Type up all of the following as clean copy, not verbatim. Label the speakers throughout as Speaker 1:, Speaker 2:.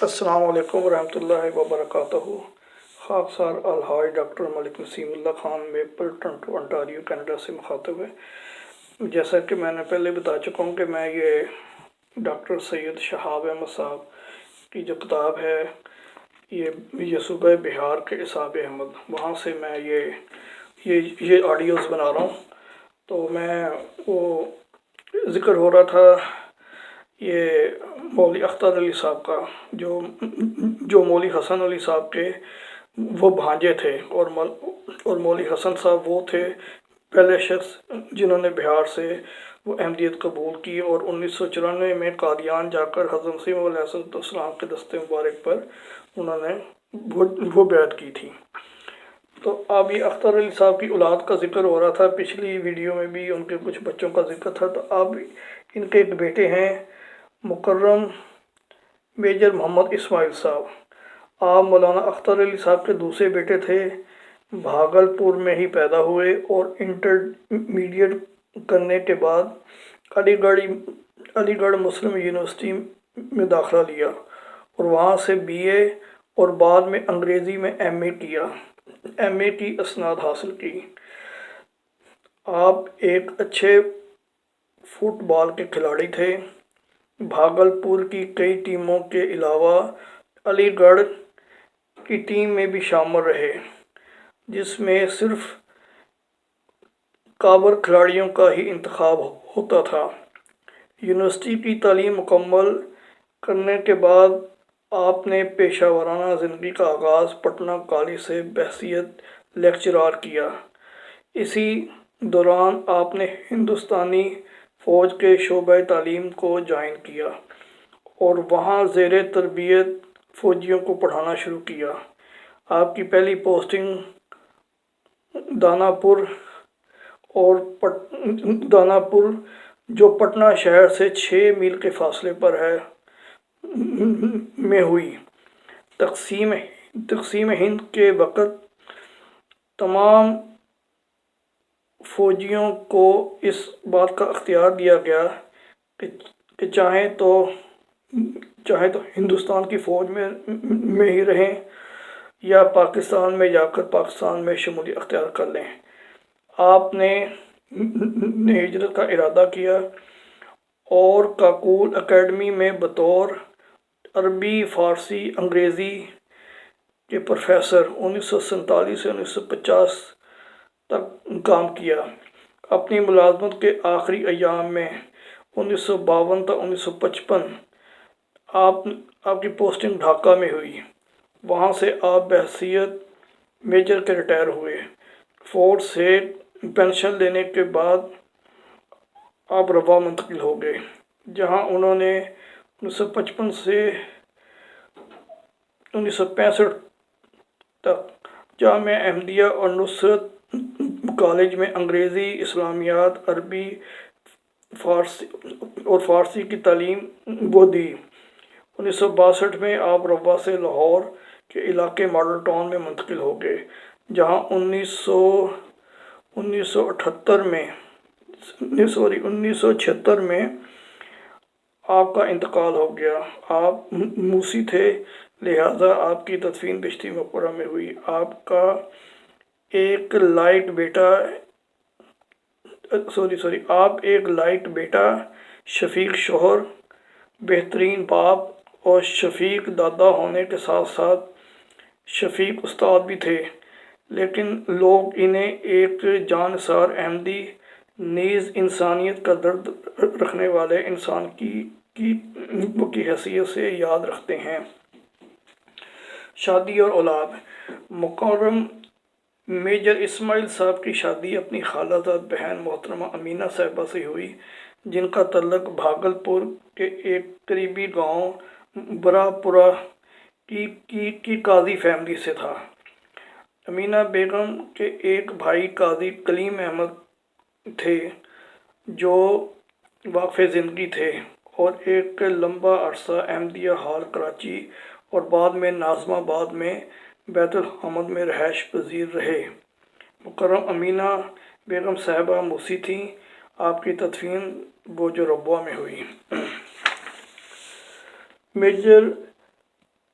Speaker 1: السلام علیکم ورحمۃ اللہ وبرکاتہ۔ خاکسار الحاج ڈاکٹر ملک نسیم اللہ Khan maple Toronto Ontario Canada سے مخاطب ہے۔ جیسا کہ میں نے پہلے بتا چکا ہوں کہ میں یہ ڈاکٹر سید شہاب احمد صاحب کی جو کتاب ہے یہ صوبہ بہار کے اسحاق احمد، وہاں سے میں یہ آڈیوز بنا رہا ہوں۔ تو میں وہ ذکر ہو رہا تھا یہ مولوی اختر علی صاحب کا، جو مولوی حسن علی صاحب کے وہ بھانجے تھے، اور مولوی حسن صاحب وہ تھے پہلے شخص جنہوں نے بہار سے وہ احمدیت قبول کی، اور 1994 میں قادیان جا کر حضرت مسیح موعود علیہ السلام کے دست مبارک پر انہوں نے وہ بیعت کی تھی۔ تو اب یہ اختر علی صاحب کی اولاد کا ذکر ہو رہا تھا، پچھلی ویڈیو میں بھی ان کے کچھ بچوں کا ذکر تھا۔ تو اب ان کے ایک بیٹے ہیں مکرم میجر محمد اسماعیل صاحب۔ آپ مولانا اختر علی صاحب کے دوسرے بیٹے تھے، بھاگلپور میں ہی پیدا ہوئے اور انٹرمیڈیٹ کرنے کے بعد علی گڑھ مسلم یونیورسٹی میں داخلہ لیا اور وہاں سے BA اور بعد میں انگریزی میں MA کی اسناد حاصل کی۔ آپ ایک اچھے فٹ بال کے کھلاڑی تھے۔ بھاگلپور کی کئی ٹیموں کے علاوہ علی گڑھ کی ٹیم میں بھی شامل رہے، جس میں صرف کابر کھلاڑیوں کا ہی انتخاب ہوتا تھا۔ یونیورسٹی کی تعلیم مکمل کرنے کے بعد آپ نے پیشہ ورانہ زندگی کا آغاز پٹنہ کالج سے بحیثیت لیکچرار کیا۔ اسی دوران آپ نے ہندوستانی فوج کے شعبہ تعلیم کو جوائن کیا اور وہاں زیر تربیت فوجیوں کو پڑھانا شروع کیا۔ آپ کی پہلی پوسٹنگ داناپور جو پٹنہ شہر سے 6 میل کے فاصلے پر ہے میں ہوئی۔ تقسیم ہند کے وقت تمام فوجیوں کو اس بات کا اختیار دیا گیا کہ چاہیں تو ہندوستان کی فوج میں ہی رہیں یا پاکستان میں جا کر پاکستان میں شمولیت اختیار کر لیں۔ آپ نے ہجرت کا ارادہ کیا اور کاکول اکیڈمی میں بطور عربی، فارسی، انگریزی کے پروفیسر 1947 سے 1950 تک کام کیا۔ اپنی ملازمت کے آخری ایام میں 1952 تا 1955 آپ کی پوسٹنگ ڈھاکہ میں ہوئی۔ وہاں سے آپ بحیثیت میجر کے ریٹائر ہوئے۔ فوج سے پنشن لینے کے بعد آپ روا منتقل ہو گئے، جہاں انہوں نے 1955 سے 1965 تک جامعہ احمدیہ اور نصرت کالج میں انگریزی، اسلامیات، عربی اور فارسی کی تعلیم وہ دی۔ 1962 میں آپ روا سے لاہور کے علاقے ماڈل ٹاؤن میں منتقل ہو گئے، جہاں 1976 میں آپ کا انتقال ہو گیا۔ آپ موسی تھے، لہٰذا آپ کی تدفین بشتی مقبرہ میں ہوئی۔ آپ کا ایک لائٹ بیٹا شفیق شوہر، بہترین باپ اور شفیق دادا ہونے کے ساتھ ساتھ شفیق استاد بھی تھے، لیکن لوگ انہیں ایک جانثار احمدی نیز انسانیت کا درد رکھنے والے انسان کی حیثیت سے یاد رکھتے ہیں۔ شادی اور اولاد۔ مکرم میجر اسماعیل صاحب کی شادی اپنی خالہ زاد بہن محترمہ امینہ صاحبہ سے ہوئی، جن کا تعلق بھاگلپور کے ایک قریبی گاؤں براپورہ کی قاضی فیملی سے تھا۔ امینہ بیگم کے ایک بھائی قاضی کلیم احمد تھے جو واقف زندگی تھے اور ایک لمبا عرصہ احمدیہ ہال کراچی اور بعد میں ناظم آباد میں بیت الحمد میں رہائش پذیر رہے۔ مکرم امینہ بیگم صاحبہ موسی تھیں۔ آپ کی تدفین بوجھ ربوہ میں ہوئی۔ میجر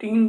Speaker 1: 3